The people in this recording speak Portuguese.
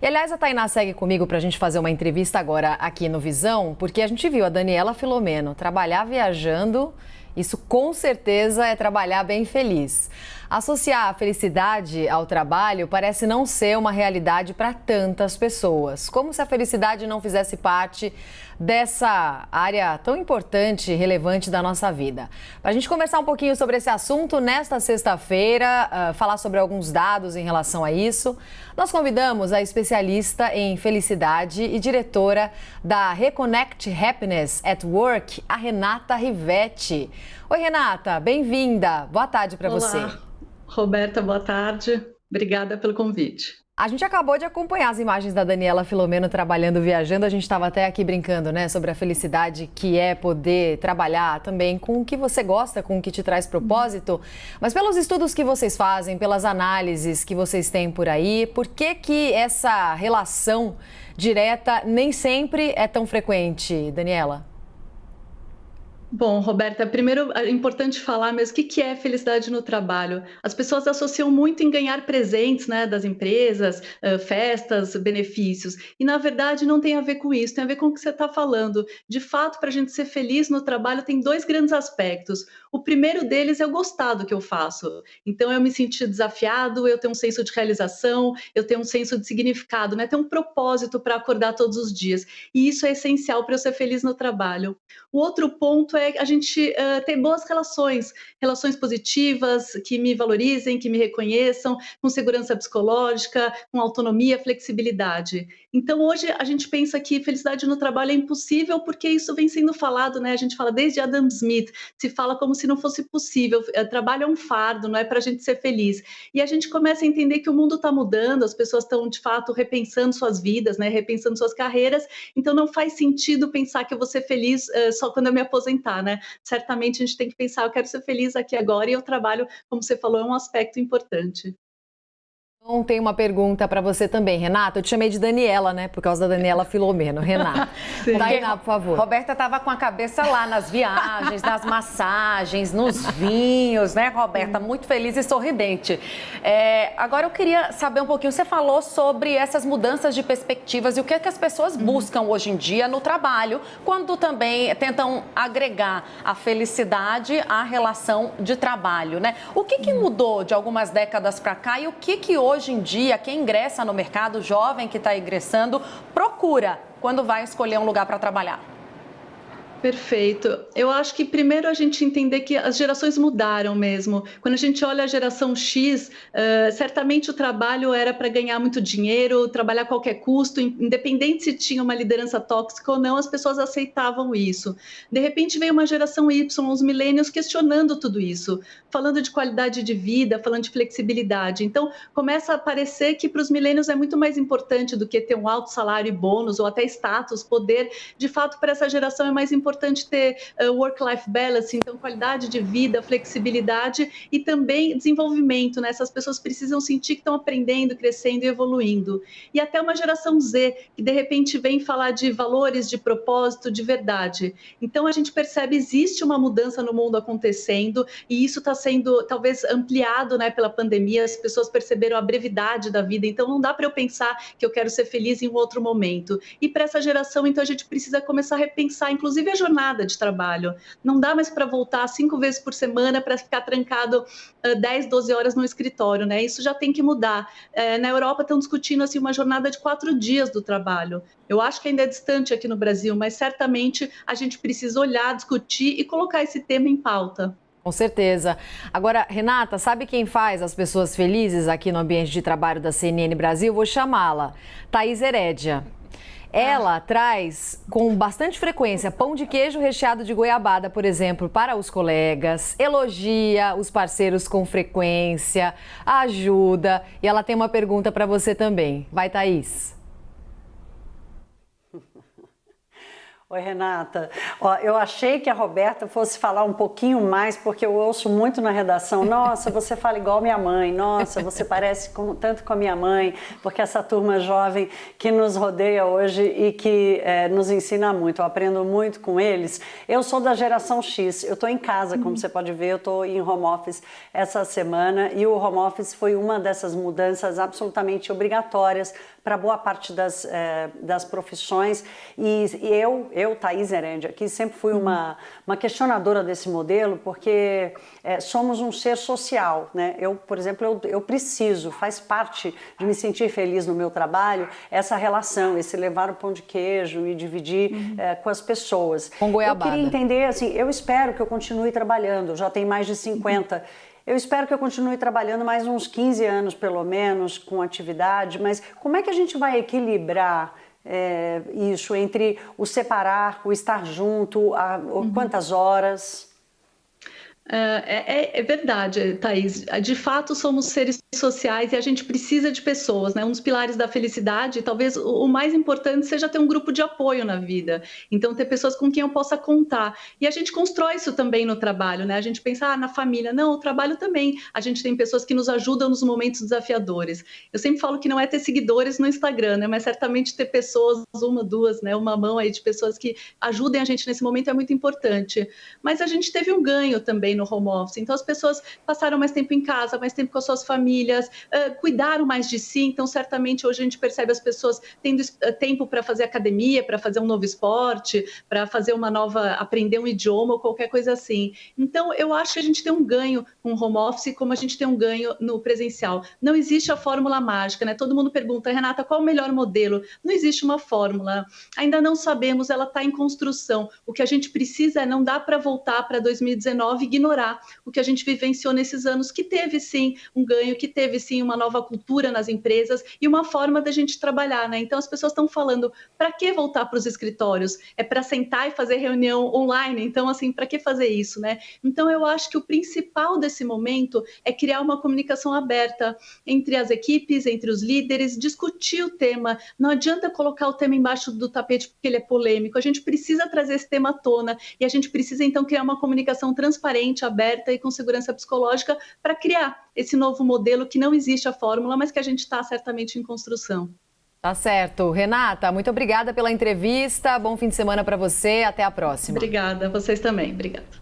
E aliás, a Tainá segue comigo para a gente fazer uma entrevista agora aqui no Visão, porque a gente viu a Daniela Filomeno trabalhar viajando. Isso com certeza é trabalhar bem feliz. Associar a felicidade ao trabalho parece não ser uma realidade para tantas pessoas. Como se a felicidade não fizesse parte dessa área tão importante e relevante da nossa vida. Para a gente conversar um pouquinho sobre esse assunto, nesta sexta-feira, falar sobre alguns dados em relação a isso, nós convidamos a especialista em felicidade e diretora da Reconnect Happiness at Work, a Renata Rivetti. Oi, Renata, bem-vinda. Boa tarde para você. Roberta, boa tarde. Obrigada pelo convite. A gente acabou de acompanhar as imagens da Daniela Filomeno trabalhando, viajando. A gente estava até aqui brincando, né, sobre a felicidade que é poder trabalhar também com o que você gosta, com o que te traz propósito. Mas pelos estudos que vocês fazem, pelas análises que vocês têm por aí, por que essa relação direta nem sempre é tão frequente, Daniela? Bom, Roberta, primeiro é importante falar mesmo o que é felicidade no trabalho. As pessoas associam muito em ganhar presentes, né, das empresas, festas, benefícios. E, na verdade, não tem a ver com isso, tem a ver com o que você está falando. De fato, para a gente ser feliz no trabalho, tem dois grandes aspectos. O primeiro deles é eu gostar do que eu faço. Então, eu me sentir desafiado, eu ter um senso de realização, eu ter um senso de significado, né, ter um propósito para acordar todos os dias. E isso é essencial para eu ser feliz no trabalho. O outro ponto é a gente ter boas relações positivas, que me valorizem, que me reconheçam, com segurança psicológica, com autonomia, flexibilidade. Então, hoje, a gente pensa que felicidade no trabalho é impossível porque isso vem sendo falado, né? A gente fala desde Adam Smith, se fala como se não fosse possível. Trabalho é um fardo, não é para a gente ser feliz. E a gente começa a entender que o mundo está mudando, as pessoas estão, de fato, repensando suas vidas, né? Repensando suas carreiras. Então, não faz sentido pensar que eu vou ser feliz só quando eu me aposentar, né? Certamente a gente tem que pensar, eu quero ser feliz aqui agora e o trabalho, como você falou, é um aspecto importante. Então, tem uma pergunta para você também, Renata. Eu te chamei de Daniela, né? Por causa da Daniela Filomeno. Renata. Tainá, por favor. Roberta estava com a cabeça lá nas viagens, nas massagens, nos vinhos, né, Roberta? Muito feliz e sorridente. Agora eu queria saber um pouquinho, você falou sobre essas mudanças de perspectivas e o que as pessoas buscam hoje em dia no trabalho, quando também tentam agregar a felicidade à relação de trabalho, né? O que mudou de algumas décadas para cá e o que hoje em dia quem ingressa no mercado, jovem que está ingressando, procura quando vai escolher um lugar para trabalhar? Perfeito. Eu acho que primeiro a gente entender que as gerações mudaram mesmo. Quando a gente olha a geração X, certamente o trabalho era para ganhar muito dinheiro, trabalhar a qualquer custo, independente se tinha uma liderança tóxica ou não, as pessoas aceitavam isso. De repente veio uma geração Y, os millennials, questionando tudo isso, falando de qualidade de vida, falando de flexibilidade. Então, começa a parecer que para os millennials é muito mais importante do que ter um alto salário e bônus, ou até status, poder. De fato, para essa geração é mais importante ter work-life balance, então qualidade de vida, flexibilidade e também desenvolvimento, né? Essas pessoas precisam sentir que estão aprendendo, crescendo e evoluindo. E até uma geração Z, que de repente vem falar de valores, de propósito, de verdade. Então a gente percebe existe uma mudança no mundo acontecendo e isso está sendo talvez ampliado, né, pela pandemia, as pessoas perceberam a brevidade da vida, então não dá para eu pensar que eu quero ser feliz em um outro momento. E para essa geração, então a gente precisa começar a repensar, inclusive a jornada de trabalho. Não dá mais para voltar 5 vezes por semana para ficar trancado 10, 12 horas no escritório, né? Isso já tem que mudar. Na Europa estão discutindo assim, uma jornada de 4 dias do trabalho. Eu acho que ainda é distante aqui no Brasil, mas certamente a gente precisa olhar, discutir e colocar esse tema em pauta. Com certeza. Agora, Renata, sabe quem faz as pessoas felizes aqui no ambiente de trabalho da CNN Brasil? Vou chamá-la. Thaís Herédia. Ela traz com bastante frequência pão de queijo recheado de goiabada, por exemplo, para os colegas, elogia os parceiros com frequência, ajuda. E ela tem uma pergunta para você também. Vai, Thaís. Oi, Renata. Ó, eu achei que a Roberta fosse falar um pouquinho mais, porque eu ouço muito na redação, nossa, você fala igual minha mãe, nossa, você parece tanto com a minha mãe, porque essa turma jovem que nos rodeia hoje e que nos ensina muito, eu aprendo muito com eles. Eu sou da geração X, eu estou em casa, como você pode ver, eu estou em home office essa semana e o home office foi uma dessas mudanças absolutamente obrigatórias para boa parte das profissões. E eu, Thaís Erendi, aqui sempre fui uma questionadora desse modelo, porque somos um ser social, né? Eu, por exemplo, eu preciso, faz parte de me sentir feliz no meu trabalho, essa relação, esse levar o pão de queijo e dividir com as pessoas. Com goiabada. Eu queria entender, assim, eu espero que eu continue trabalhando, já tenho mais de 50. Eu espero que eu continue trabalhando mais uns 15 anos, pelo menos, com atividade, mas como é que a gente vai equilibrar isso entre o separar, o estar junto, quantas horas? É verdade, Thaís. De fato, somos seres sociais e a gente precisa de pessoas, né? Um dos pilares da felicidade, talvez o mais importante seja ter um grupo de apoio na vida. Então, ter pessoas com quem eu possa contar. E a gente constrói isso também no trabalho, né? A gente pensa, na família. Não, o trabalho também. A gente tem pessoas que nos ajudam nos momentos desafiadores. Eu sempre falo que não é ter seguidores no Instagram, né? Mas certamente ter pessoas, uma, duas, né? Uma mão aí de pessoas que ajudem a gente nesse momento é muito importante. Mas a gente teve um ganho também no home office. Então, as pessoas passaram mais tempo em casa, mais tempo com as suas famílias, cuidaram mais de si. Então, certamente, hoje a gente percebe as pessoas tendo tempo para fazer academia, para fazer um novo esporte, para fazer aprender um idioma ou qualquer coisa assim. Então, eu acho que a gente tem um ganho com o home office, como a gente tem um ganho no presencial. Não existe a fórmula mágica, né? Todo mundo pergunta, Renata, qual o melhor modelo? Não existe uma fórmula. Ainda não sabemos, ela está em construção. O que a gente precisa não dá para voltar para 2019 e ignorar o que a gente vivenciou nesses anos, que teve sim um ganho, que teve sim uma nova cultura nas empresas e uma forma da gente trabalhar, né? Então as pessoas estão falando, para que voltar para os escritórios? É para sentar e fazer reunião online? Então, assim, para que fazer isso, né? Então eu acho que o principal desse momento é criar uma comunicação aberta entre as equipes, entre os líderes, discutir o tema. Não adianta colocar o tema embaixo do tapete porque ele é polêmico. A gente precisa trazer esse tema à tona e a gente precisa então criar uma comunicação transparente, aberta e com segurança psicológica para criar esse novo modelo que não existe a fórmula, mas que a gente está certamente em construção. Tá certo. Renata, muito obrigada pela entrevista. Bom fim de semana para você. Até a próxima. Obrigada. Vocês também. Obrigada.